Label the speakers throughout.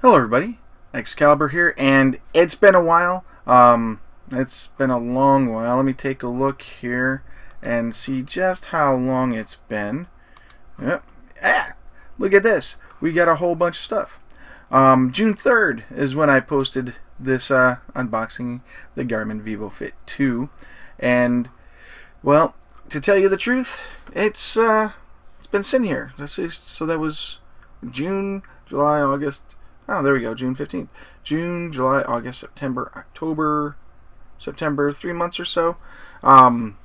Speaker 1: Hello everybody, Excalibur here, and it's been a while. It's been a long while. Let me take a look here and see just how long it's been. Yep. Look at this. We got a whole bunch of stuff. June 3rd is when I posted this unboxing the Garmin VivoFit 2, and well, to tell you the truth, it's been sitting here. So that was June, July, August. Oh, there we go, June 15th. June, July, August, September, October, September, 3 months or so. Time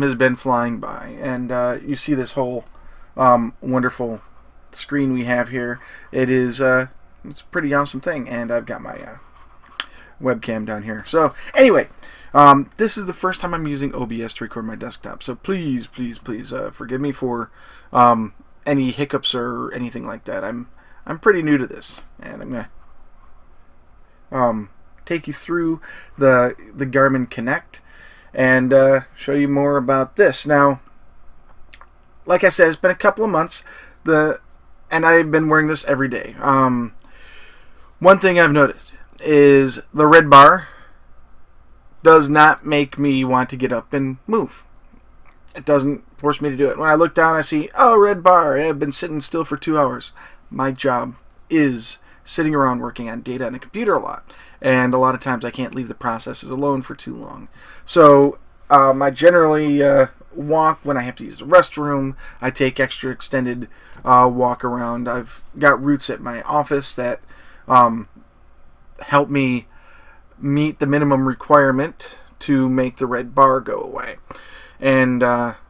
Speaker 1: has been flying by, and you see this whole wonderful screen we have here. It's a pretty awesome thing, and I've got my webcam down here. So, anyway, this is the first time I'm using OBS to record my desktop, so please, please, please forgive me for any hiccups or anything like that. I'm pretty new to this, and I'm gonna take you through the Garmin Connect and show you more about this. Now, like I said, it's been a couple of months, and I've been wearing this every day. One thing I've noticed is the red bar does not make me want to get up and move. It doesn't force me to do it. When I look down, I see, oh, red bar. I've been sitting still for 2 hours. My job is sitting around working on data on a computer a lot, and a lot of times I can't leave the processes alone for too long. So I generally walk when I have to use the restroom. I take extra extended walk around. I've got routes at my office that help me meet the minimum requirement to make the red bar go away. And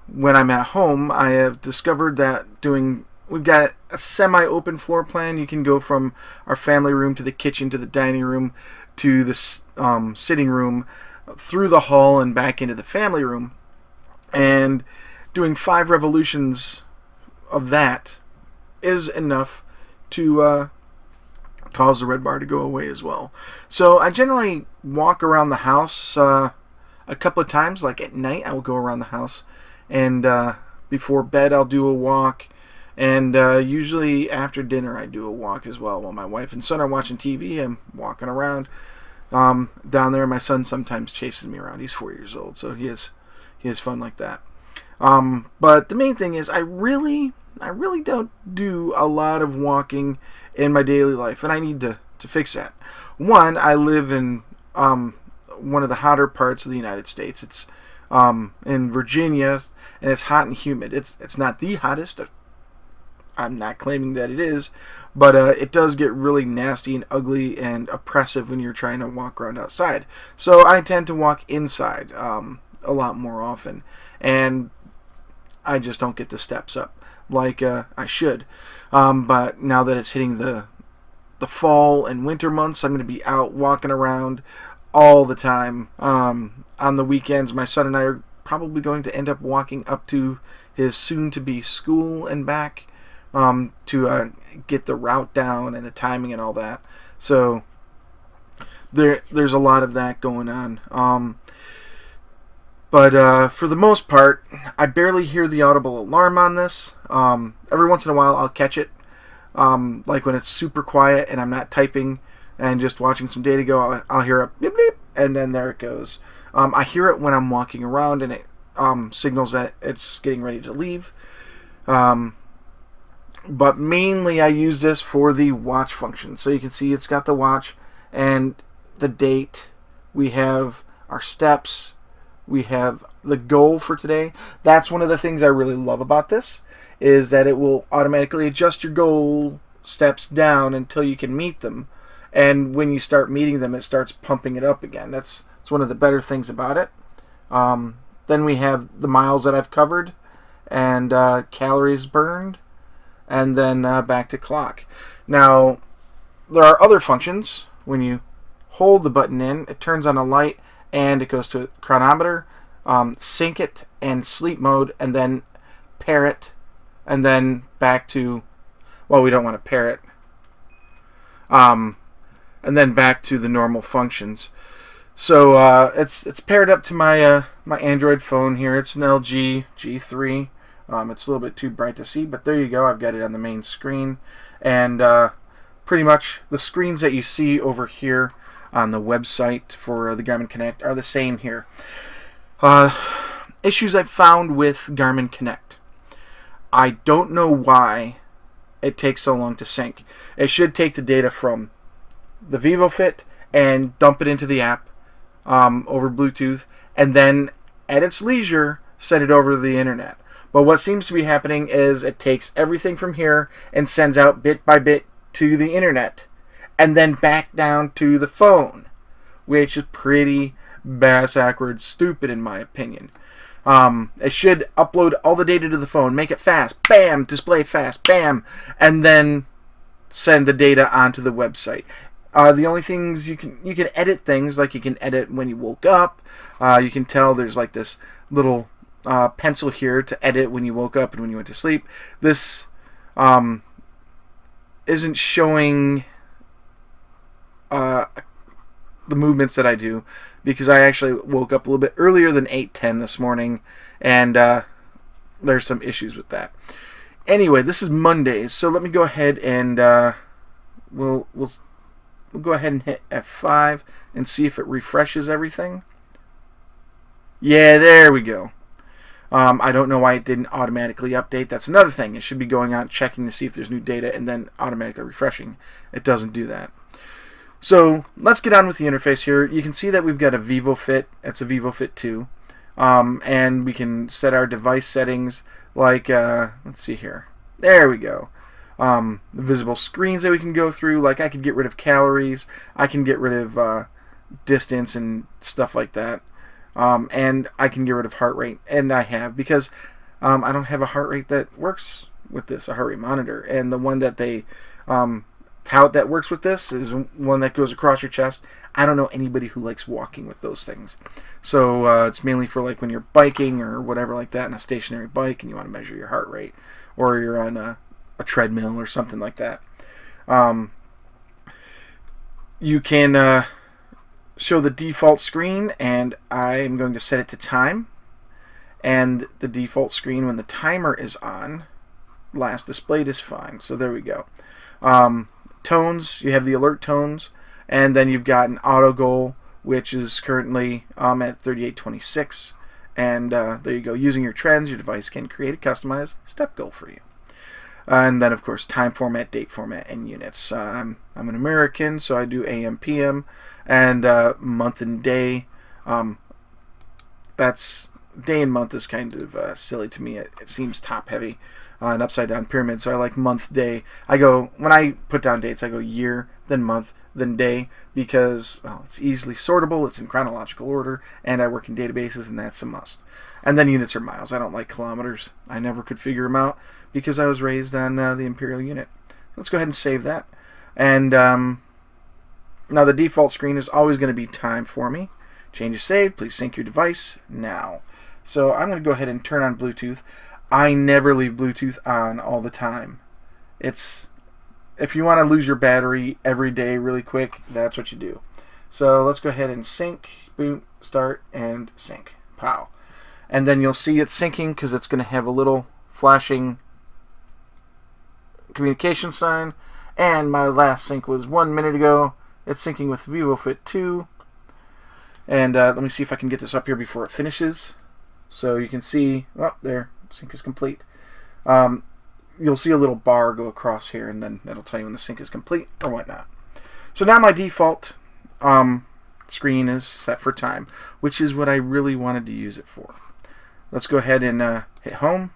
Speaker 1: when I'm at home, I have discovered that we've got a semi-open floor plan. You can go from our family room to the kitchen to the dining room to the sitting room, through the hall and back into the family room. And doing 5 revolutions of that is enough to cause the red bar to go away as well. So I generally walk around the house a couple of times. Like at night, I will go around the house, and before bed, I'll do a walk. And usually after dinner I do a walk as well. While my wife and son are watching TV, I'm walking around down there. My son sometimes chases me around. He's 4 years old, so he has fun like that. But the main thing is I really don't do a lot of walking in my daily life, and I need to fix that. One, I live in one of the hotter parts of the United States. It's in Virginia, and it's hot and humid. It's not the hottest. I'm not claiming that it is, but it does get really nasty and ugly and oppressive when you're trying to walk around outside. So I tend to walk inside a lot more often, and I just don't get the steps up like I should. But now that it's hitting the fall and winter months, I'm going to be out walking around all the time. On the weekends, my son and I are probably going to end up walking up to his soon-to-be school and back, to get the route down and the timing and all that. So there's a lot of that going on. But for the most part, I barely hear the audible alarm on this. Every once in a while, I'll catch it, like when it's super quiet and I'm not typing and just watching some data go. I'll hear a beep beep, and then there it goes. I hear it when I'm walking around, and it signals that it's getting ready to leave. But mainly I use this for the watch function. So you can see it's got the watch and the date. We have our steps. We have the goal for today. That's one of the things I really love about this, is that it will automatically adjust your goal steps down until you can meet them. And when you start meeting them, it starts pumping it up again. That's one of the better things about it. Then we have the miles that I've covered and calories burned, and then back to clock. Now, there are other functions. When you hold the button in, it turns on a light, and it goes to chronometer, sync it, and sleep mode, and then pair it, and then back to, well, we don't want to pair it, and then back to the normal functions. So it's paired up to my my Android phone here. It's an LG G3. It's a little bit too bright to see, but there you go. I've got it on the main screen, and pretty much the screens that you see over here on the website for the Garmin Connect are the same here. Issues I've found with Garmin Connect. I don't know why it takes so long to sync. It should take the data from the VivoFit and dump it into the app over Bluetooth, and then at its leisure send it over to the internet. But what seems to be happening is it takes everything from here and sends out bit by bit to the internet, and then back down to the phone, which is pretty bass-ackwards stupid in my opinion. It should upload all the data to the phone, make it fast, bam, display fast, bam, and then send the data onto the website. The only things you can edit things, like you can edit when you woke up. You can tell there's like this little pencil here to edit when you woke up and when you went to sleep. This isn't showing the movements that I do, because I actually woke up a little bit earlier than 8:10 this morning, and there's some issues with that. Anyway, this is Mondays, so let me go ahead and we'll go ahead and hit F5 and see if it refreshes everything. Yeah, there we go. I don't know why it didn't automatically update. That's another thing. It should be going out checking to see if there's new data and then automatically refreshing. It doesn't do that. So let's get on with the interface here. You can see that we've got a VivoFit. It's a VivoFit 2. And we can set our device settings like, let's see here. There we go. The visible screens that we can go through. Like I could get rid of calories. I can get rid of distance and stuff like that. And I can get rid of heart rate. And I have, because I don't have a heart rate that works with this, a heart rate monitor. And the one that they tout that works with this is one that goes across your chest. I don't know anybody who likes walking with those things. So it's mainly for like when you're biking or whatever like that, on a stationary bike, and you want to measure your heart rate, or you're on a treadmill or something like that. You can show the default screen, and I'm going to set it to time. And the default screen, when the timer is on, last displayed, is fine. So there we go. Tones, you have the alert tones, and then you've got an auto goal, which is currently at 3826. And there you go. Using your trends, your device can create a customized step goal for you. And then, of course, time format, date format, and units. I'm an American, so I do AM, PM, and month and day. That's day and month is kind of silly to me. It seems top heavy, an upside down pyramid. So I like month, day. When I put down dates, I go year, then month, then day, because it's easily sortable. It's in chronological order, and I work in databases, and that's a must. And then units are miles. I don't like kilometers. I never could figure them out because I was raised on the imperial unit. Let's go ahead and save that. And now the default screen is always going to be time for me. Changes saved. Please sync your device now. So I'm going to go ahead and turn on Bluetooth. I never leave Bluetooth on all the time. If you want to lose your battery every day really quick, that's what you do. So let's go ahead and sync. Boom, start, and sync. Pow. And then you'll see it syncing because it's going to have a little flashing communication sign. And my last sync was 1 minute ago. It's syncing with VivoFit 2. And let me see if I can get this up here before it finishes. So you can see, there, sync is complete. You'll see a little bar go across here, and then that'll tell you when the sync is complete or whatnot. So now my default screen is set for time, which is what I really wanted to use it for. Let's go ahead and hit home.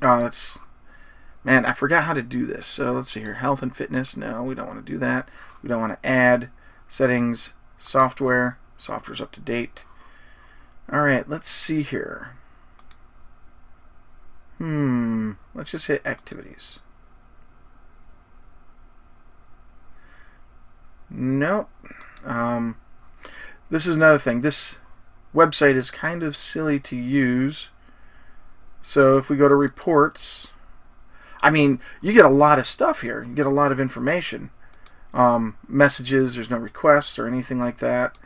Speaker 1: Man, I forgot how to do this. So let's see here. Health and fitness. No, we don't want to do that. We don't want to add settings, software. Software's up to date. Alright, let's see here. Let's just hit activities. Nope. This is another thing. This website is kind of silly to use. So if we go to reports, I mean, you get a lot of stuff here. You get a lot of information. Messages, there's no requests or anything like that.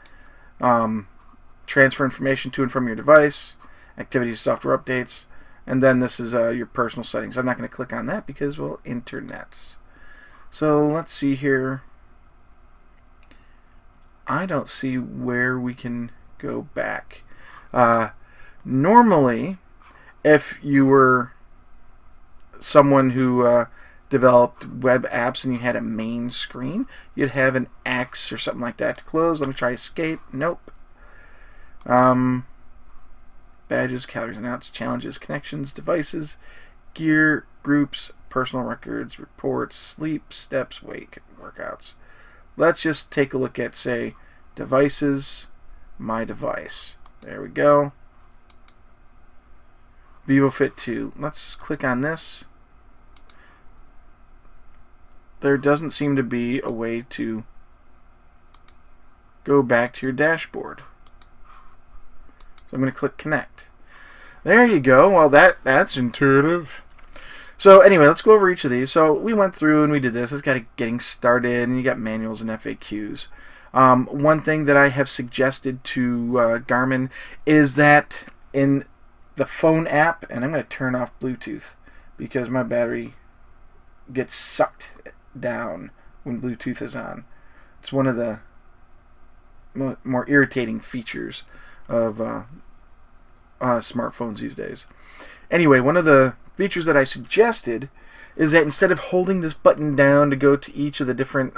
Speaker 1: Transfer information to and from your device. Activities, software updates. And then this is your personal settings. I'm not going to click on that because, well, internets. So let's see here. I don't see where we can go back. Normally, if you were someone who developed web apps and you had a main screen, you'd have an X or something like that to close. Let me try escape. Nope. Badges, calories and outs, challenges, connections, devices, gear, groups, personal records, reports, sleep, steps, wake, workouts. Let's just take a look at, say, devices, my device. There we go. VivoFit 2. Let's click on this. There doesn't seem to be a way to go back to your dashboard. So I'm going to click connect. There you go. Well, that's intuitive. So anyway, let's go over each of these. So we went through and we did this. It's got getting started, and you got manuals and FAQs. One thing that I have suggested to Garmin is that in the phone app, and I'm going to turn off Bluetooth because my battery gets sucked down when Bluetooth is on. It's one of the more irritating features of smartphones these days. Anyway, one of the features that I suggested is that instead of holding this button down to go to each of the different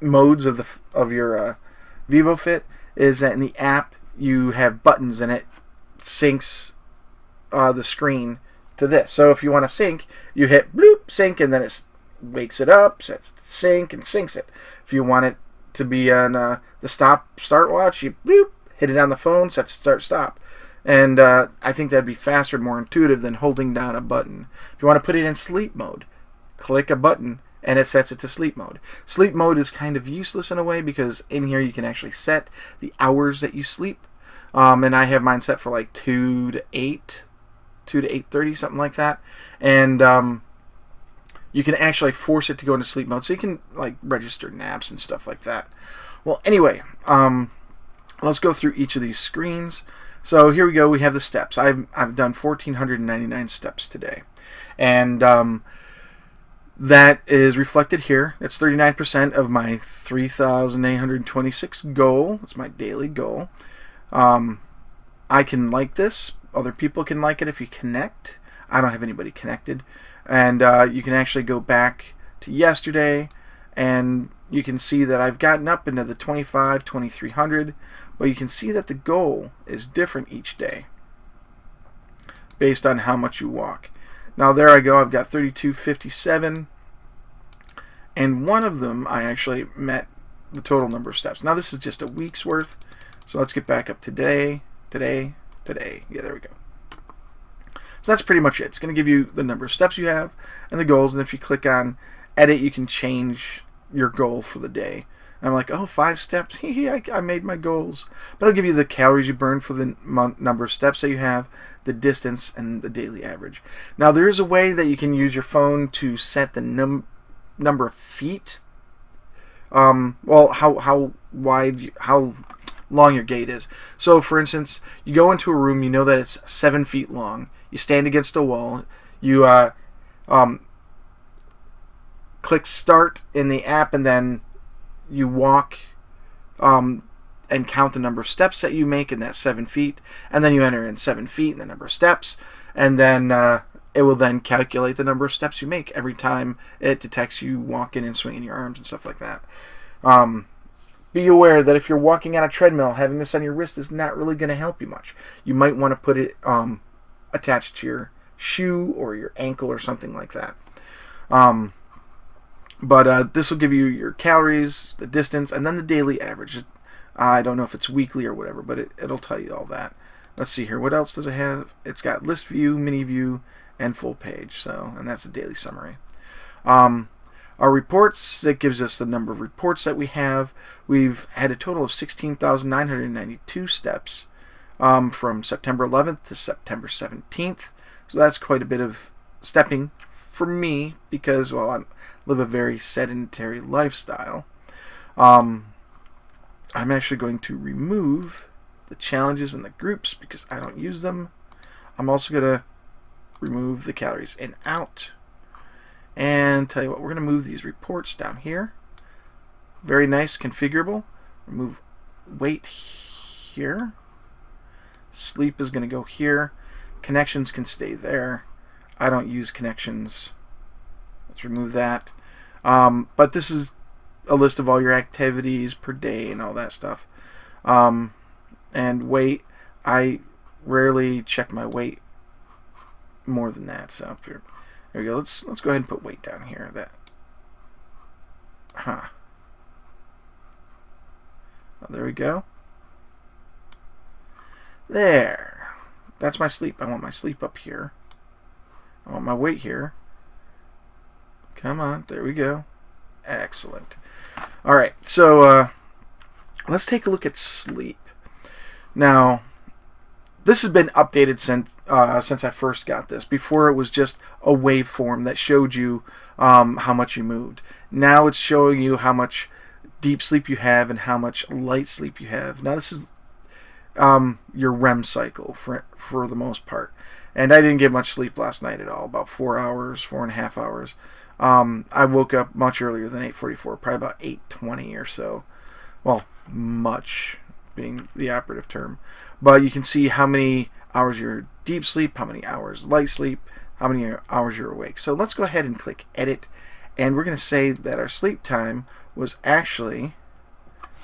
Speaker 1: modes of your VivoFit, is that in the app you have buttons and it syncs the screen to this. So if you want to sync, you hit bloop, sync, and then it wakes it up, sets it to sync, and syncs it. If you want it to be on the start watch, you bloop, hit it on the phone, sets start-stop. And I think that'd be faster and more intuitive than holding down a button. If you want to put it in sleep mode, click a button and it sets it to sleep mode. Sleep mode is kind of useless in a way because in here you can actually set the hours that you sleep. And I have mine set for like 2 to 8, 2 to 8:30, something like that. And you can actually force it to go into sleep mode, so you can like register naps and stuff like that. Well, anyway, let's go through each of these screens. So here we go. We have the steps. I've done 1,499 steps today, and that is reflected here. It's 39% of my 3,826 goal. It's my daily goal. I can like this. Other people can like it if you connect. I don't have anybody connected. And you can actually go back to yesterday, and you can see that I've gotten up into the 2,300, but you can see that the goal is different each day based on how much you walk. Now there I go. I've got 3,257, and one of them I actually met the total number of steps. Now this is just a week's worth, so let's get back up today. Yeah, there we go. So that's pretty much it. It's going to give you the number of steps you have and the goals, and if you click on edit, you can change your goal for the day. And I'm like, oh, 5 steps, I made my goals. But I'll give you the calories you burn for the number of steps that you have, the distance, and the daily average. Now there is a way that you can use your phone to set the number of feet. Well, how wide, how long your gate is. So for instance, you go into a room, you know that it's 7 feet long. You stand against a wall. You click start in the app, and then you walk and count the number of steps that you make in that 7 feet, and then you enter in 7 feet and the number of steps, and then it will then calculate the number of steps you make every time it detects you walking and swinging your arms and stuff like that. Be aware that if you're walking on a treadmill, having this on your wrist is not really going to help you much. You might want to put it attached to your shoe or your ankle or something like that. But this will give you your calories, the distance, and then the daily average. I don't know if it's weekly or whatever, but it'll tell you all that. Let's see here. What else does it have? It's got list view, mini view, and full page. So, and that's a daily summary. Our reports, that gives us the number of reports that we have. We've had a total of 16,992 steps from September 11th to September 17th. So that's quite a bit of stepping for me because, well, I live a very sedentary lifestyle. I'm actually going to remove the challenges and the groups because I don't use them. I'm also going to remove the calories in out. And And tell you what, we're going to move these reports down here. Very nice, configurable. Remove weight here. Sleep is going to go here. Connections can stay there. I don't use connections. Let's remove that. But this is a list of all your activities per day and all that stuff. And weight, I rarely check my weight more than that. So there we go. Let's go ahead and put weight down here. Oh, there we go. There. That's my sleep. I want my sleep up here. I want my weight here. Come on. There we go. Excellent. Alright, so let's take a look at sleep. Now, this has been updated since I first got this. Before, it was just a waveform that showed you how much you moved. Now it's showing you how much deep sleep you have and how much light sleep you have. Now this is your REM cycle for the most part. And I didn't get much sleep last night at all, about 4 hours, 4.5 hours. I woke up much earlier than 8:44, probably about 8:20 or so. Well, much being the operative term. But you can see how many hours you're deep sleep, how many hours light sleep, how many hours you're awake. So let's go ahead and click edit, and we're going to say that our sleep time was actually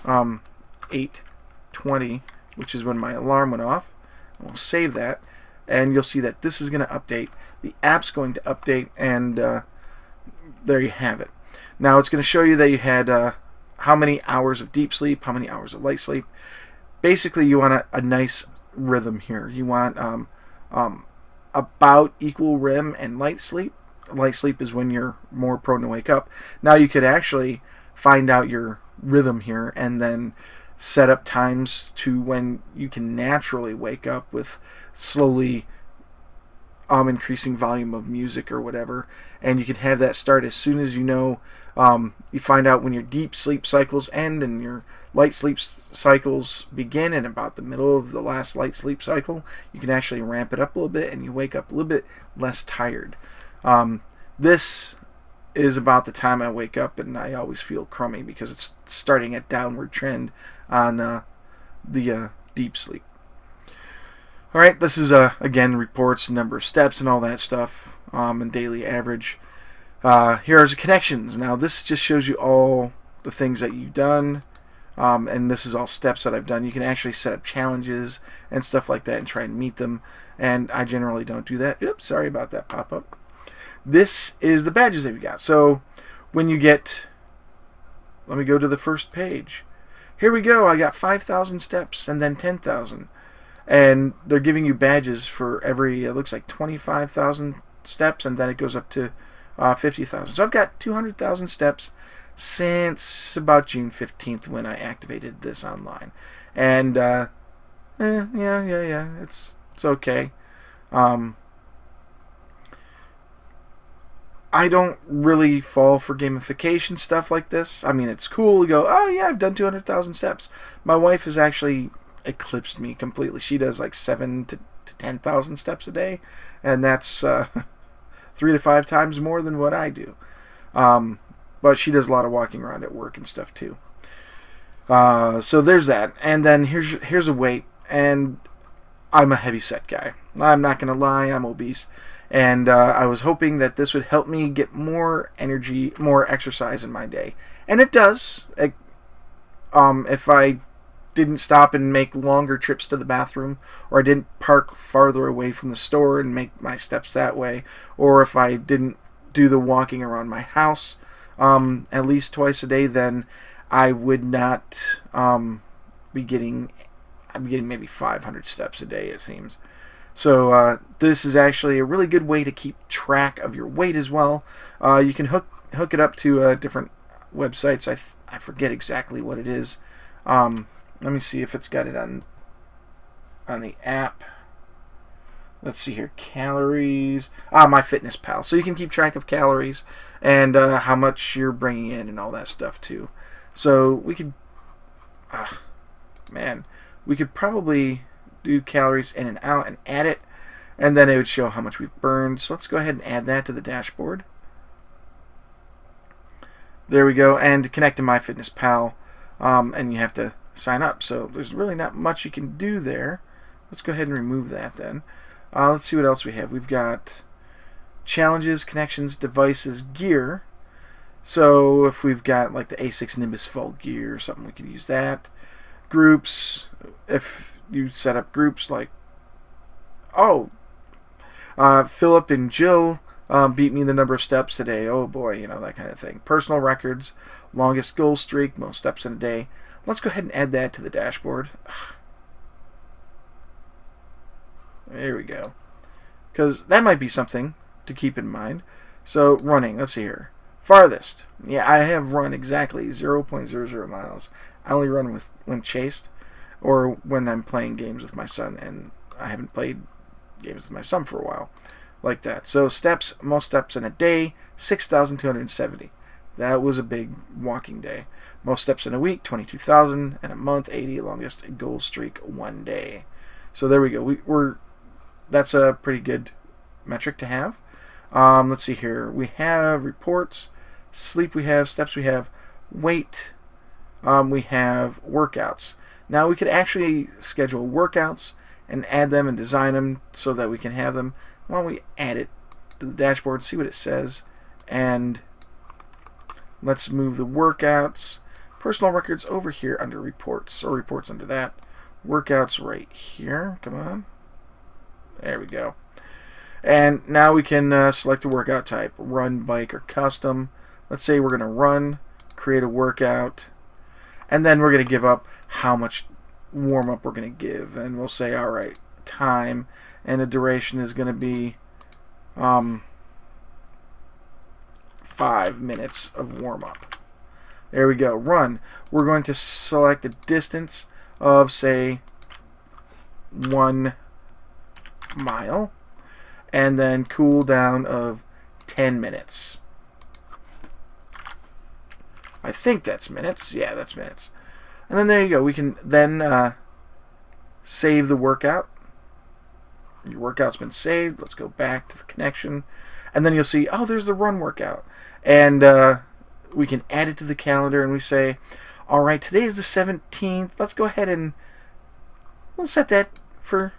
Speaker 1: 8:20, which is when my alarm went off. And we'll save that, and you'll see that this is going to update. The app's going to update, and there you have it. Now it's going to show you that you had how many hours of deep sleep, how many hours of light sleep. Basically, you want a nice rhythm here. You want about equal REM and light sleep. Light sleep is when you're more prone to wake up. Now you could actually find out your rhythm here and then set up times to when you can naturally wake up with slowly increasing volume of music or whatever, and you can have that start as soon as you know. You find out when your deep sleep cycles end and your light sleep cycles begin, and about the middle of the last light sleep cycle you can actually ramp it up a little bit and you wake up a little bit less tired. This is about the time I wake up and I always feel crummy because it's starting a downward trend on the deep sleep. Alright, this is again reports, number of steps and all that stuff, and daily average. Here are the connections. Now this just shows you all the things that you've done, and this is all steps that I've done. You can actually set up challenges and stuff like that and try and meet them, and I generally don't do that. Oops, sorry about that pop-up. This is the badges that we got. So when you get, let me go to the first page. Here we go. I got 5,000 steps and then 10,000. And they're giving you badges for every, it looks like 25,000 steps, and then it goes up to 50,000. So I've got 200,000 steps since about June 15th when I activated this online. And yeah, it's okay. I don't really fall for gamification stuff like this. I mean, it's cool to go, oh yeah, I've done 200,000 steps. My wife has actually eclipsed me completely. She does like 7,000 to 10,000 steps a day, and that's 3 to 5 times more than what I do. But she does a lot of walking around at work and stuff too. So there's that. And then here's a weight, and I'm a heavy set guy. I'm not gonna lie, I'm obese, and I was hoping that this would help me get more energy, more exercise in my day, and it does. If I didn't stop and make longer trips to the bathroom, or I didn't park farther away from the store and make my steps that way, or if I didn't do the walking around my house at least twice a day, then I would not be getting, I'm getting maybe 500 steps a day, it seems. So this is actually a really good way to keep track of your weight as well. You can hook it up to different websites. I forget exactly what it is. Let me see if it's got it on the app. Let's see here, calories. MyFitnessPal. So you can keep track of calories and how much you're bringing in and all that stuff too. So we could, we could probably do calories in and out and add it, and then it would show how much we've burned. So let's go ahead and add that to the dashboard. There we go. And to connect to MyFitnessPal, and you have to sign up. So there's really not much you can do there. Let's go ahead and remove that then. Let's see what else we have. We've got challenges, connections, devices, gear. So if we've got like the A6 Nimbus Vault gear or something, we could use that. Groups, if you set up groups like, Philip and Jill beat me the number of steps today. Oh boy, you know, that kind of thing. Personal records, longest goal streak, most steps in a day. Let's go ahead and add that to the dashboard. There we go. Because that might be something to keep in mind. So running, let's see here. Farthest. Yeah, I have run exactly 0.00 miles. I only run when chased or when I'm playing games with my son, and I haven't played games with my son for a while. Like that. So steps, most steps in a day, 6,270. That was a big walking day. Most steps in a week, 22,000. And a month, 80. Longest goal streak, 1 day. So there we go. That's a pretty good metric to have. Let's see here. We have reports, sleep we have, steps we have, weight, we have workouts. Now we could actually schedule workouts and add them and design them so that we can have them. Why don't we add it to the dashboard, see what it says, and let's move the workouts, personal records over here under reports, or reports under that, workouts right here. Come on. There we go. And now we can select a workout type, run, bike, or custom. Let's say we're going to run, create a workout, and then we're going to give up how much warm-up we're going to give. And we'll say, all right, time, and the duration is going to be 5 minutes of warm-up. There we go. Run. We're going to select a distance of, say, 1 mile, and then cool down of 10 minutes. I think that's minutes. Yeah, that's minutes. And then there you go. We can then save the workout. Your workout's been saved. Let's go back to the connection. And then you'll see, oh, there's the run workout. And we can add it to the calendar, and we say, all right, today is the 17th. Let's go ahead and we'll set that for,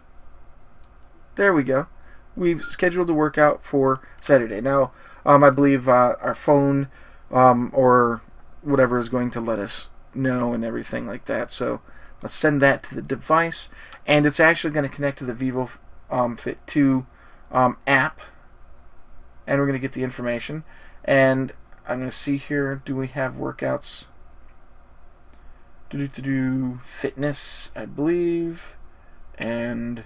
Speaker 1: there we go. We've scheduled a workout for Saturday. Now, I believe our phone or whatever is going to let us know and everything like that. So let's send that to the device, and it's actually going to connect to the VivoFit 2 app, and we're going to get the information. And I'm going to see here, do we have workouts? Fitness, I believe, and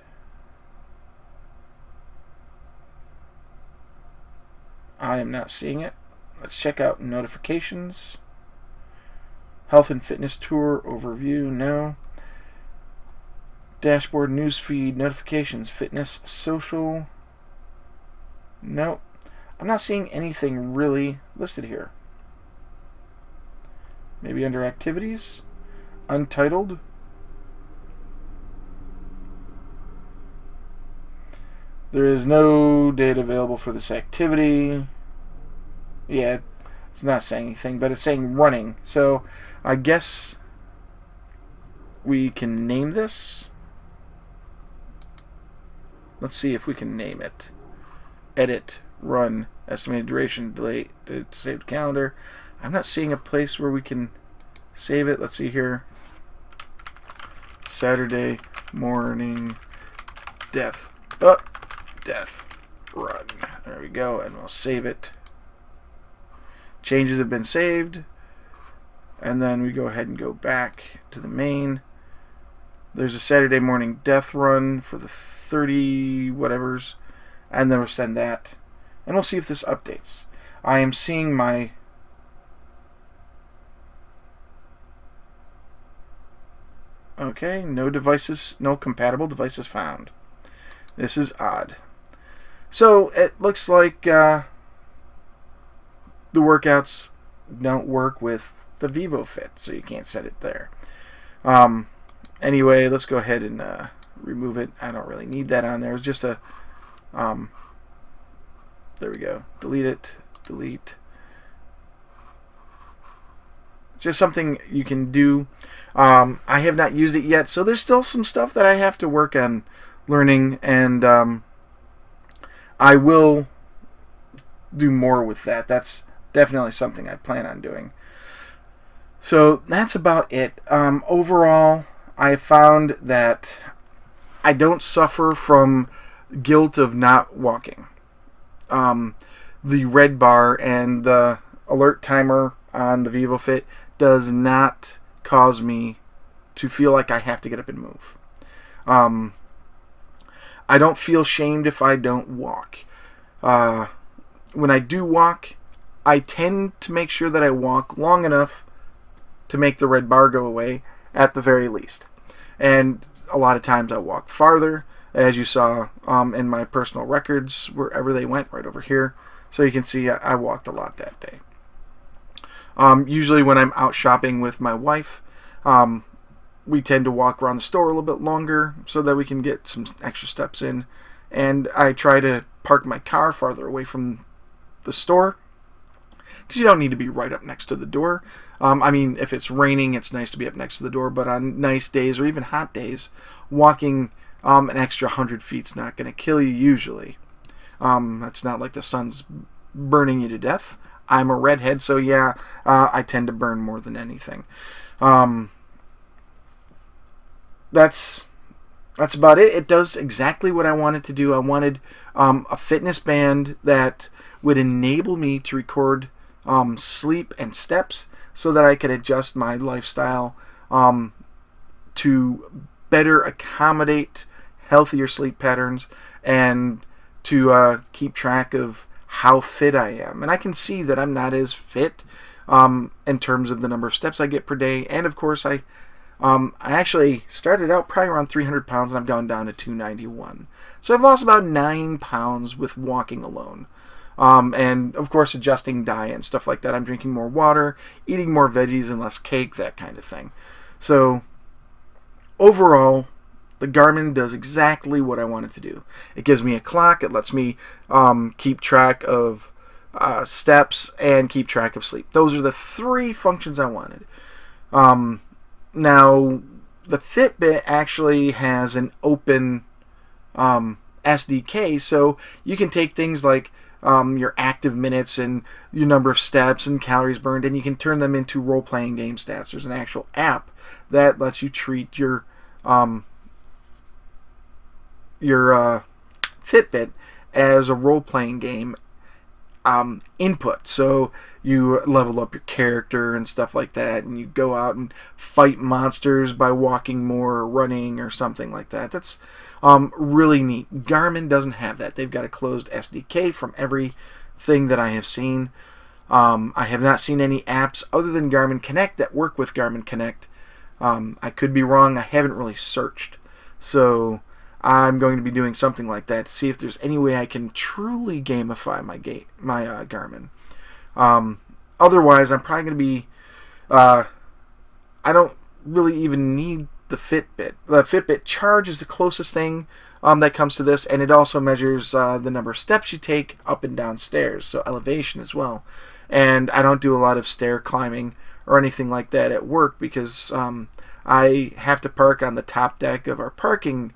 Speaker 1: I am not seeing it. Let's check out notifications. Health and fitness tour overview, no. Dashboard, newsfeed, notifications, fitness, social, no. I'm not seeing anything really listed here. Maybe under activities, untitled. There is no data available for this activity. Yeah, it's not saying anything, but it's saying running. So I guess we can name this. Let's see if we can name it. Edit, run, estimated duration, delay, saved calendar. I'm not seeing a place where we can save it. Let's see here. Saturday morning death. Death run. There we go, and we'll save it. Changes have been saved, and then we go ahead and go back to the main. There's a Saturday morning death run for the 30 whatevers, and then we'll send that, and we'll see if this updates. I am seeing my okay, no devices, no compatible devices found. This is odd. So it looks like the workouts don't work with the VivoFit, so you can't set it there. Anyway, let's go ahead and remove it. I don't really need that on there. It's just a there we go. Delete it. Delete. just something you can do. I have not used it yet, so there's still some stuff that I have to work on learning, and I will do more with that. That's definitely something I plan on doing. So that's about it. Overall, I found that I don't suffer from guilt of not walking. The red bar and the alert timer on the VivoFit does not cause me to feel like I have to get up and move. I don't feel shamed if I don't walk. When I do walk, I tend to make sure that I walk long enough to make the red bar go away at the very least. And a lot of times I walk farther, as you saw in my personal records, wherever they went, right over here. So you can see I walked a lot that day. Usually when I'm out shopping with my wife, we tend to walk around the store a little bit longer so that we can get some extra steps in. And I try to park my car farther away from the store, because you don't need to be right up next to the door. I mean, if it's raining, it's nice to be up next to the door, but on nice days or even hot days, walking an extra 100 feet's not going to kill you usually. It's not like the sun's burning you to death. I'm a redhead, so yeah, I tend to burn more than anything. That's about it. It does exactly what I wanted to do. I wanted a fitness band that would enable me to record sleep and steps so that I could adjust my lifestyle to better accommodate healthier sleep patterns and to keep track of how fit I am. And I can see that I'm not as fit in terms of the number of steps I get per day. And of course, I actually started out probably around 300 pounds, and I've gone down to 291. So I've lost about 9 pounds with walking alone. And of course, adjusting diet and stuff like that. I'm drinking more water, eating more veggies and less cake, that kind of thing. So overall, the Garmin does exactly what I want it to do. It gives me a clock. It lets me keep track of steps and keep track of sleep. Those are the 3 functions I wanted. Now, the Fitbit actually has an open SDK, so you can take things like your active minutes and your number of steps and calories burned, and you can turn them into role-playing game stats. There's an actual app that lets you treat your Fitbit as a role-playing game input. So you level up your character and stuff like that, and you go out and fight monsters by walking more or running or something like that. That's really neat. Garmin doesn't have that. They've got a closed SDK from everything that I have seen. I have not seen any apps other than Garmin Connect that work with Garmin Connect. I could be wrong. I haven't really searched. So I'm going to be doing something like that to see if there's any way I can truly gamify my Garmin. Otherwise, I'm probably going to be... I don't really even need the Fitbit. The Fitbit Charge is the closest thing that comes to this, and it also measures the number of steps you take up and down stairs, so elevation as well. And I don't do a lot of stair climbing or anything like that at work because I have to park on the top deck of our parking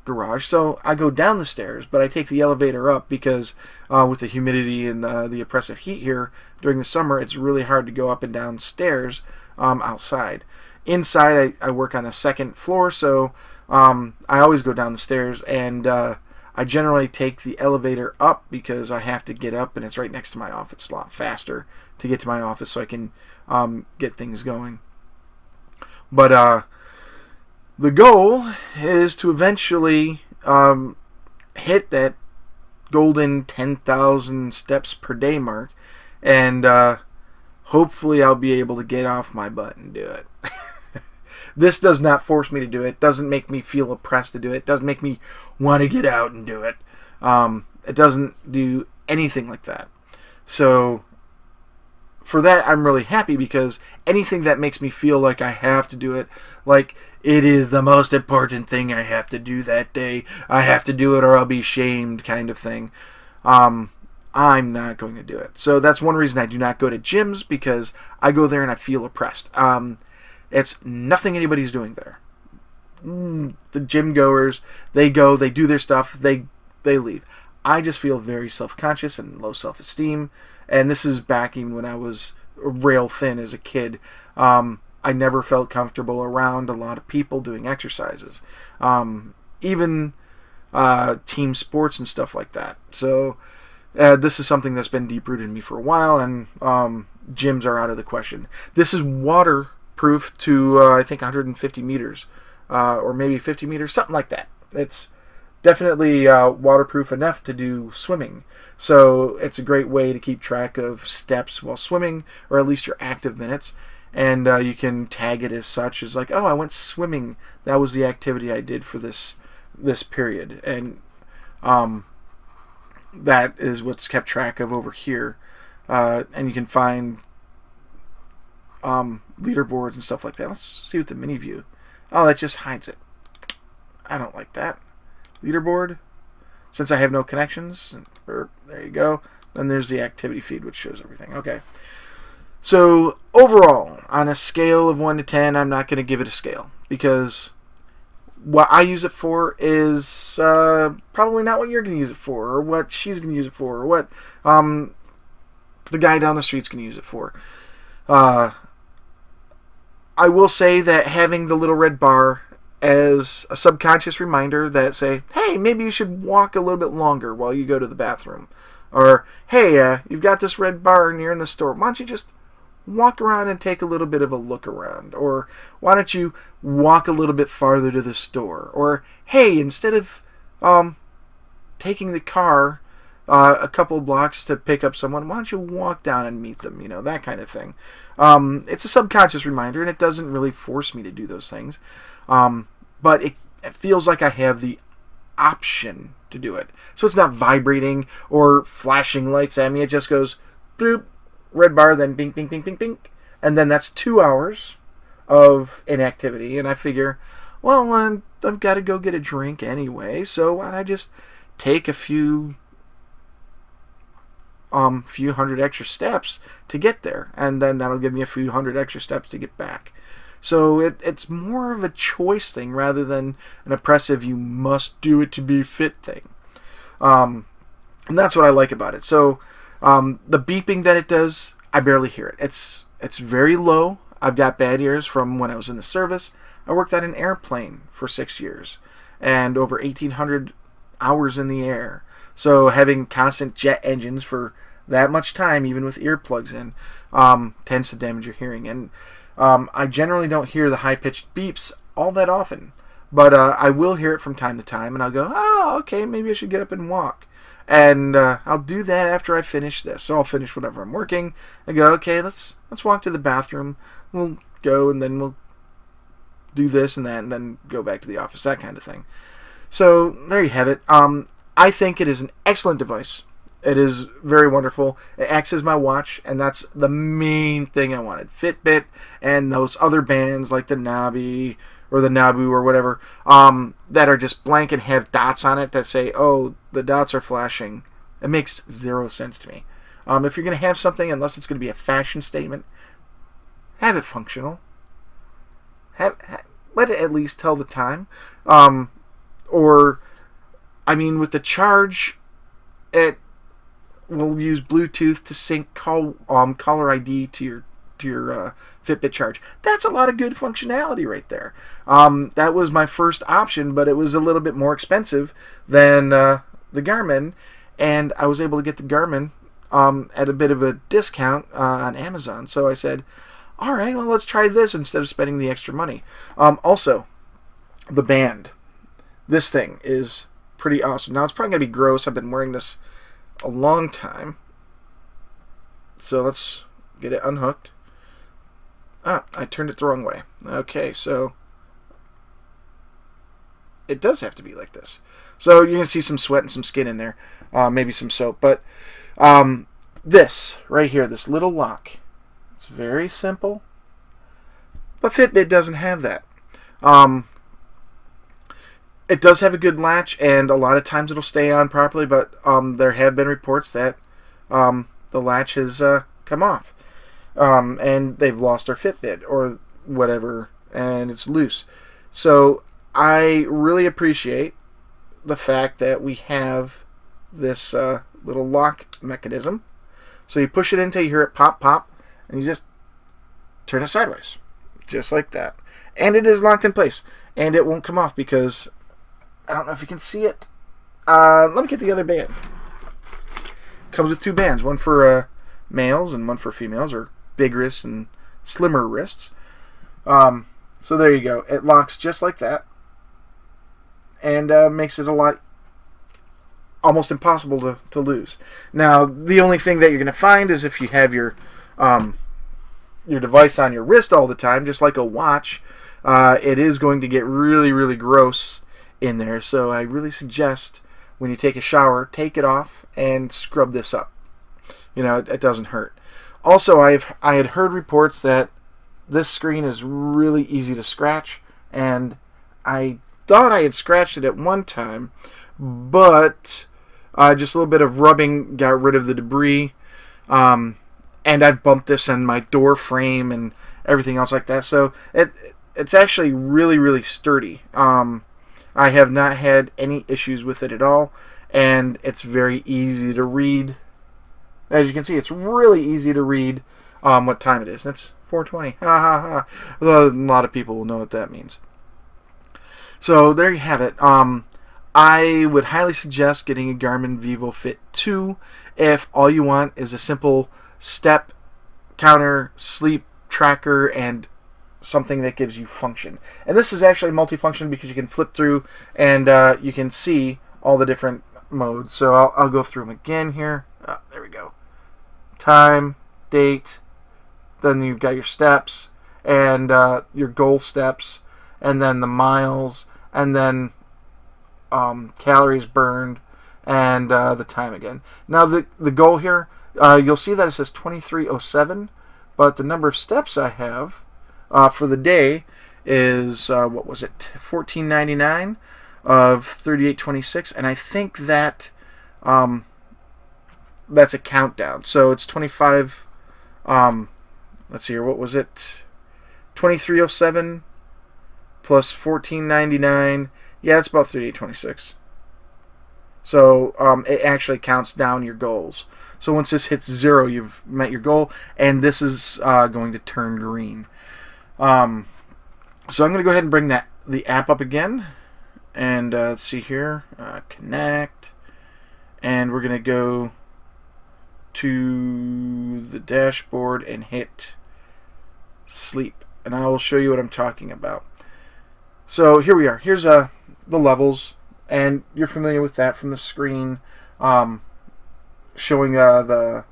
Speaker 1: garage, so I go down the stairs, but I take the elevator up because with the humidity and the oppressive heat here during the summer, it's really hard to go up and down stairs outside. Inside, I work on the second floor, so I always go down the stairs, and I generally take the elevator up because I have to get up, and it's right next to my office. It's a lot faster to get to my office so I can get things going. But the goal is to eventually hit that golden 10,000 steps per day mark, and hopefully I'll be able to get off my butt and do it. This does not force me to do it. Doesn't make me feel oppressed to do it. Doesn't make me want to get out and do it. It doesn't do anything like that. So for that, I'm really happy, because anything that makes me feel like I have to do it, like it is the most important thing I have to do that day, I have to do it or I'll be shamed kind of thing, I'm not going to do it. So that's one reason I do not go to gyms, because I go there and I feel oppressed. It's nothing anybody's doing there. The gym goers, they go, they do their stuff, they leave. I just feel very self-conscious and low self-esteem. And this is back even when I was rail thin as a kid. I never felt comfortable around a lot of people doing exercises. Even team sports and stuff like that. So this is something that's been deep-rooted in me for a while, and gyms are out of the question. This is waterproof to, I think, 150 meters, or maybe 50 meters, something like that. It's definitely waterproof enough to do swimming. So it's a great way to keep track of steps while swimming, or at least your active minutes. And you can tag it as such, as like, oh, I went swimming. That was the activity I did for this period. And that is what's kept track of over here. And you can find leaderboards and stuff like that. Let's see what the mini view. Oh, that just hides it. I don't like that. Leaderboard. Since I have no connections, there you go. Then there's the activity feed, which shows everything. Okay. So overall, on a scale of 1 to 10, I'm not going to give it a scale, because what I use it for is probably not what you're going to use it for, or what she's going to use it for, or what the guy down the street's going to use it for. I will say that having the little red bar as a subconscious reminder that say, hey, maybe you should walk a little bit longer while you go to the bathroom. Or, hey, you've got this red bar and you're in the store. Why don't you just walk around and take a little bit of a look around? Or why don't you walk a little bit farther to the store? Or, hey, instead of taking the car a couple of blocks to pick up someone, why don't you walk down and meet them? That kind of thing. It's a subconscious reminder, and it doesn't really force me to do those things. But it feels like I have the option to do it. So it's not vibrating or flashing lights at me. It just goes, bloop, red bar, then bink, bink, bink, bink, bink. And then that's 2 hours of inactivity. And I figure, well, I've got to go get a drink anyway. So why don't I just take a few hundred extra steps to get there. And then that'll give me a few hundred extra steps to get back. So it's more of a choice thing rather than an oppressive, you must do it to be fit thing. And that's what I like about it. So the beeping that it does, I barely hear it. It's very low. I've got bad ears from when I was in the service. I worked on an airplane for 6 years and over 1,800 hours in the air. So having constant jet engines for that much time, even with earplugs in, tends to damage your hearing. And I generally don't hear the high-pitched beeps all that often, but I will hear it from time to time, and I'll go, oh, okay, maybe I should get up and walk. And I'll do that after I finish this. So I'll finish whatever I'm working. I go, okay, let's walk to the bathroom. We'll go, and then we'll do this and that, and then go back to the office, that kind of thing. So there you have it. I think it is an excellent device. It is very wonderful. It acts as my watch, and that's the main thing I wanted. Fitbit and those other bands like the Nabi or the Nabu or whatever that are just blank and have dots on it that say, oh, the dots are flashing. It makes zero sense to me. If you're going to have something, unless it's going to be a fashion statement, have it functional. Let it at least tell the time. Or, I mean, with the charge, it will use Bluetooth to sync caller ID to your Fitbit charge. That's a lot of good functionality right there. That was my first option, but it was a little bit more expensive than the Garmin, and I was able to get the Garmin at a bit of a discount on Amazon. So I said, all right, well, let's try this instead of spending the extra money. Also, the band. This thing is pretty awesome. Now, it's probably going to be gross. I've been wearing this a long time. So let's get it unhooked. I turned it the wrong way. Okay, so it does have to be like this. So you're going to see some sweat and some skin in there. Maybe some soap. But this right here, this little lock, it's very simple. But Fitbit doesn't have that. It does have a good latch, and a lot of times it'll stay on properly, but there have been reports that the latch has come off, and they've lost their Fitbit or whatever, and it's loose. So I really appreciate the fact that we have this little lock mechanism. So you push it in until you hear it pop, pop, and you just turn it sideways, just like that. And it is locked in place, and it won't come off because I don't know if you can see it. Let me get the other band. Comes with two bands, one for males and one for females, or big wrists and slimmer wrists. So there you go. It locks just like that, and makes it a lot almost impossible to lose. Now, the only thing that you're going to find is if you have your device on your wrist all the time, just like a watch, it is going to get really, really gross in there. So I really suggest when you take a shower, take it off and scrub this up. You know, it doesn't hurt. Also, I had heard reports that this screen is really easy to scratch, and I thought I had scratched it at one time, but just a little bit of rubbing got rid of the debris, and I bumped this in my door frame and everything else like that. So it's actually really, really sturdy. I have not had any issues with it at all, and it's very easy to read. As you can see, it's really easy to read what time it is. It's 4:20. Ha ha ha. A lot of people will know what that means. So there you have it. I would highly suggest getting a Garmin VivoFit 2 if all you want is a simple step counter, sleep tracker, and something that gives you function. And this is actually multifunction because you can flip through and you can see all the different modes. So I'll go through them again here. There we go. Time, date, then you've got your steps and your goal steps, and then the miles, and then calories burned, and the time again. Now the goal here, you'll see that it says 2307, but the number of steps I have for the day is what was it, 1499 of 3826, and I think that that's a countdown. So it's 25. Let's see here. What was it? 2307 plus 1499. Yeah, it's about 3826. So it actually counts down your goals. So once this hits 0, you've met your goal, and this is going to turn green. So I'm going to go ahead and bring the app up again, and let's see here, connect, and we're going to go to the dashboard and hit sleep, and I will show you what I'm talking about. So here we are. Here's the levels, and you're familiar with that from the screen, showing the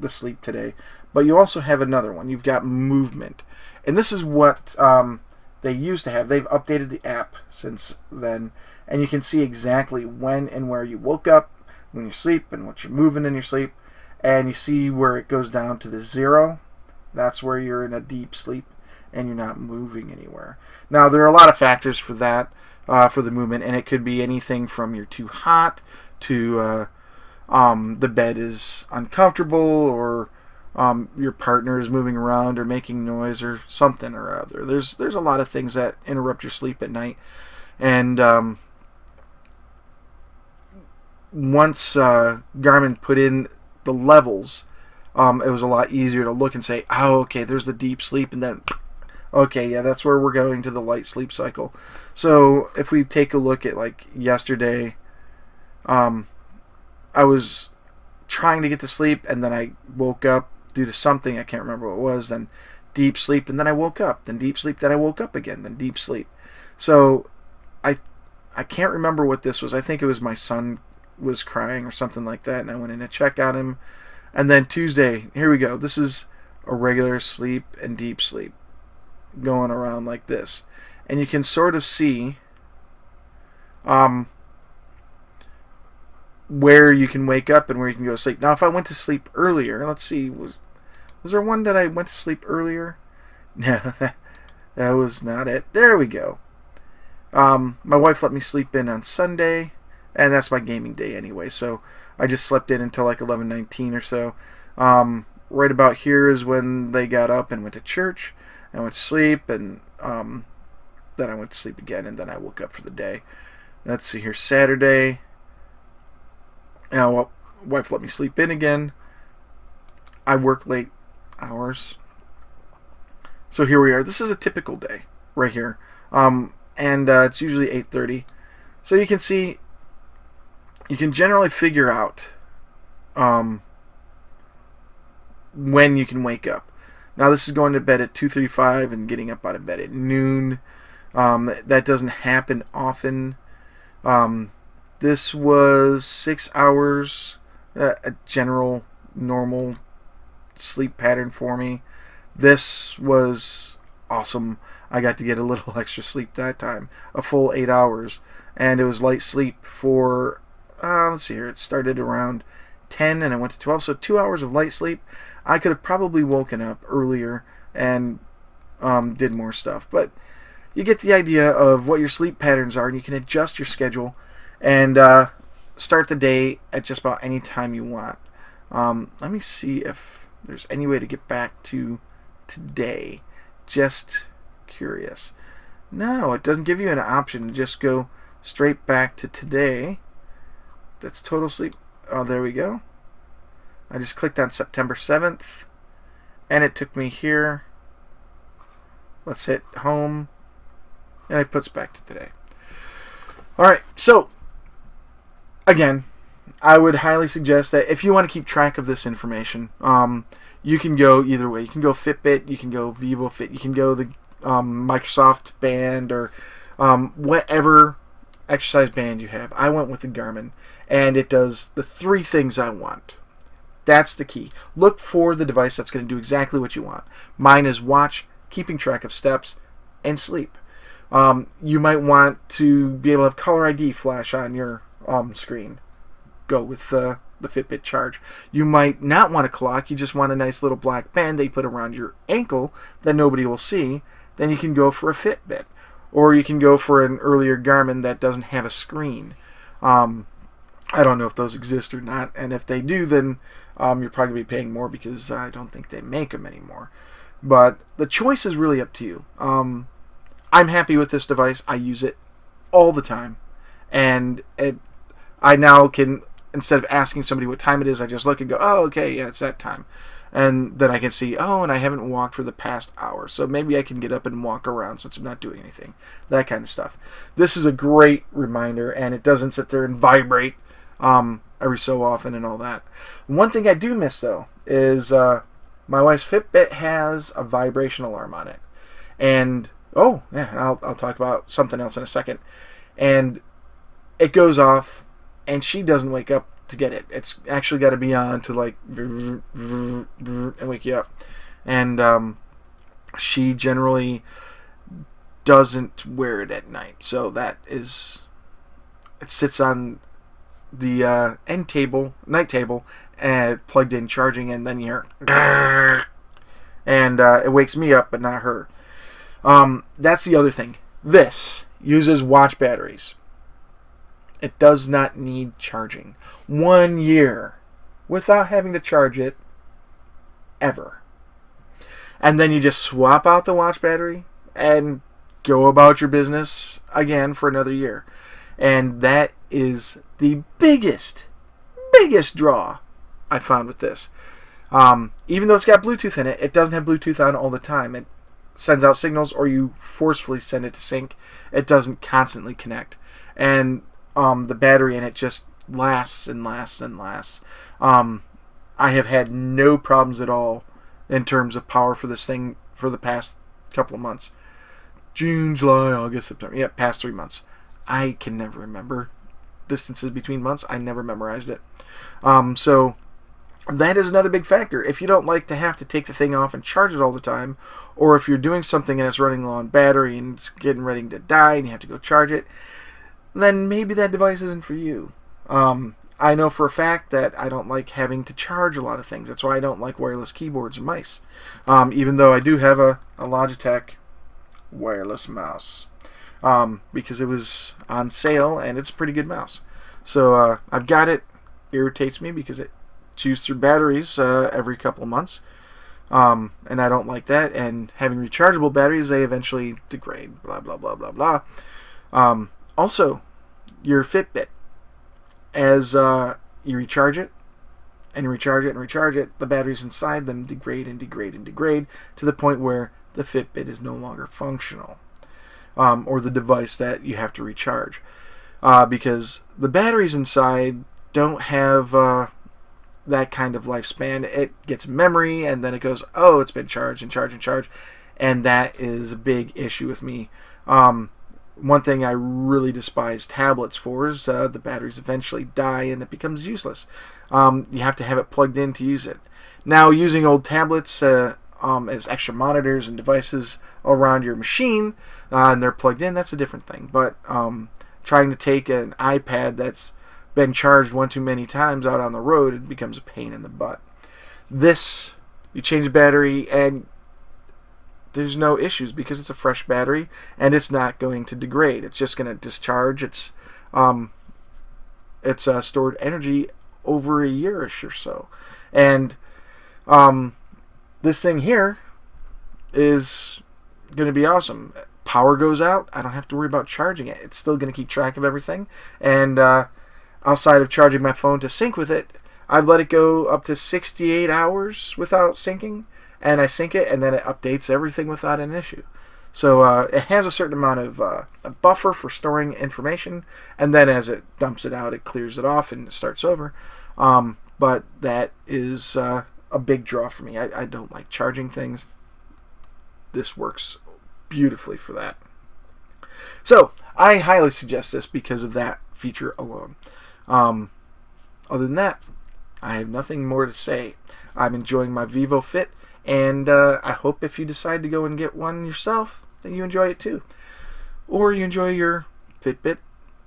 Speaker 1: sleep today. But you also have another one. You've got movement, and this is what they used to have. They've updated the app since then, and you can see exactly when and where you woke up when you sleep and what you're moving in your sleep, and you see where it goes down to the 0. That's where you're in a deep sleep and you're not moving anywhere. Now, there are a lot of factors for that, for the movement, and it could be anything from you're too hot to the bed is uncomfortable, or your partner is moving around or making noise or something or other. There's a lot of things that interrupt your sleep at night, and once Garmin put in the levels, it was a lot easier to look and say, oh, okay, there's the deep sleep, and then okay, yeah, that's where we're going to the light sleep cycle. So if we take a look at like yesterday, I was trying to get to sleep, and then I woke up due to something, I can't remember what it was, then deep sleep, and then I woke up, then deep sleep, then I woke up again, then deep sleep. So I can't remember what this was. I think it was my son was crying or something like that, and I went in to check on him. And then Tuesday, here we go. This is a regular sleep and deep sleep going around like this. And you can sort of see where you can wake up and where you can go to sleep. Now, if I went to sleep earlier, let's see, was there one that I went to sleep earlier? No, that was not it. There we go. My wife let me sleep in on Sunday, and that's my gaming day anyway, so I just slept in until like 11:19 or so. Right about here is when they got up and went to church and went to sleep, and then I went to sleep again, and then I woke up for the day. Let's see here, Saturday. Now, well, wife let me sleep in again. I work late hours. So here we are. This is a typical day right here. And it's usually 8:30. So you can see, you can generally figure out when you can wake up. Now this is going to bed at 2:35 and getting up out of bed at noon. That doesn't happen often. This was 6 hours, a general normal sleep pattern for me. This was awesome. I got to get a little extra sleep that time, a full 8 hours, and it was light sleep for, let's see here, it started around 10 and it went to 12, so 2 hours of light sleep. I could have probably woken up earlier and did more stuff, but you get the idea of what your sleep patterns are, and you can adjust your schedule and start the day at just about any time you want. Let me see if there's any way to get back to today. Just curious. No, it doesn't give you an option to just go straight back to today. That's total sleep. Oh, there we go. I just clicked on September 7th, and it took me here. Let's hit home, and it puts back to today. Alright, so again, I would highly suggest that if you want to keep track of this information, you can go either way. You can go Fitbit, you can go VivoFit, you can go the Microsoft band, or whatever exercise band you have. I went with the Garmin, and it does the 3 things I want. That's the key. Look for the device that's going to do exactly what you want. Mine is watch, keeping track of steps, and sleep. You might want to be able to have caller ID flash on your screen. Go with the Fitbit Charge. You might not want a clock. You just want a nice little black band that you put around your ankle that nobody will see. Then you can go for a Fitbit. Or you can go for an earlier Garmin that doesn't have a screen. I don't know if those exist or not. And if they do, then you're probably going to be paying more, because I don't think they make them anymore. But the choice is really up to you. I'm happy with this device. I use it all the time. And I now can, instead of asking somebody what time it is, I just look and go, oh, okay, yeah, it's that time. And then I can see, oh, and I haven't walked for the past hour, so maybe I can get up and walk around since I'm not doing anything. That kind of stuff. This is a great reminder, and it doesn't sit there and vibrate every so often and all that. One thing I do miss, though, is my wife's Fitbit has a vibration alarm on it. And, oh, yeah, I'll talk about something else in a second. And it goes off, and she doesn't wake up to get it. It's actually got to be on to like and wake you up. And she generally doesn't wear it at night, so that is, it sits on the night table, and plugged in charging, and then you hear and it wakes me up, but not her. That's the other thing. This uses watch batteries. It does not need charging. 1 year without having to charge it ever. And then you just swap out the watch battery and go about your business again for another year. And that is the biggest draw I found with this. Even though it's got Bluetooth in it, it doesn't have Bluetooth on all the time. It sends out signals, or you forcefully send it to sync. It doesn't constantly connect. And the battery in it just lasts and lasts and lasts. I have had no problems at all in terms of power for this thing for the past couple of months. June, July, August, September. Yeah, past 3 months. I can never remember distances between months. I never memorized it. So that is another big factor. If you don't like to have to take the thing off and charge it all the time, or if you're doing something and it's running low on battery and it's getting ready to die and you have to go charge it, then maybe that device isn't for you. I know for a fact that I don't like having to charge a lot of things. That's why I don't like wireless keyboards and mice. Even though I do have a Logitech wireless mouse. Because it was on sale, and it's a pretty good mouse. So I've got it irritates me because it chews through batteries every couple of months. And I don't like that. And having rechargeable batteries, they eventually degrade. Blah, blah, blah, blah, blah. Also, your Fitbit, as you recharge it, and recharge it and recharge it, the batteries inside them degrade and degrade and degrade to the point where the Fitbit is no longer functional, or the device that you have to recharge, because the batteries inside don't have that kind of lifespan. It gets memory and then it goes, oh, it's been charged and charged and charged, and that is a big issue with me. One thing I really despise tablets for is the batteries eventually die and it becomes useless. You have to have it plugged in to use it. Now, using old tablets as extra monitors and devices around your machine, and they're plugged in, that's a different thing. But trying to take an iPad that's been charged one too many times out on the road, it becomes a pain in the butt. This, you change the battery and there's no issues because it's a fresh battery and it's not going to degrade. It's just going to discharge its stored energy over a year-ish or so. And this thing here is going to be awesome. Power goes out, I don't have to worry about charging it. It's still going to keep track of everything. And outside of charging my phone to sync with it, I've let it go up to 68 hours without syncing. And I sync it, and then it updates everything without an issue. So it has a certain amount of a buffer for storing information, and then as it dumps it out, it clears it off and it starts over. But that is a big draw for me. I don't like charging things. This works beautifully for that. So I highly suggest this because of that feature alone. Other than that, I have nothing more to say. I'm enjoying my VivoFit. And I hope if you decide to go and get one yourself, that you enjoy it too. Or you enjoy your Fitbit,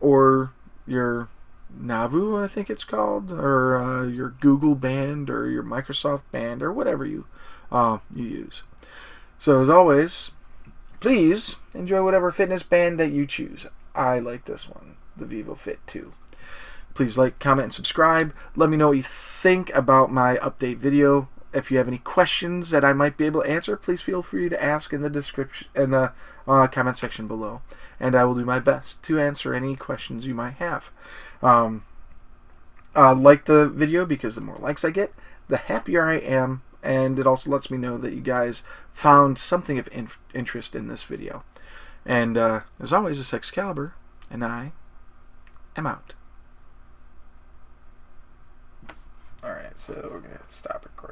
Speaker 1: or your Navu, I think it's called, or your Google Band, or your Microsoft Band, or whatever you use. So as always, please enjoy whatever fitness band that you choose. I like this one, the VivoFit 2. Please like, comment, and subscribe. Let me know what you think about my update video. If you have any questions that I might be able to answer, please feel free to ask in the description, in the comment section below, and I will do my best to answer any questions you might have. Like the video, because the more likes I get, the happier I am, and it also lets me know that you guys found something of interest in this video. And as always, it's Exalibur, and I am out. Alright, so we're going to stop recording.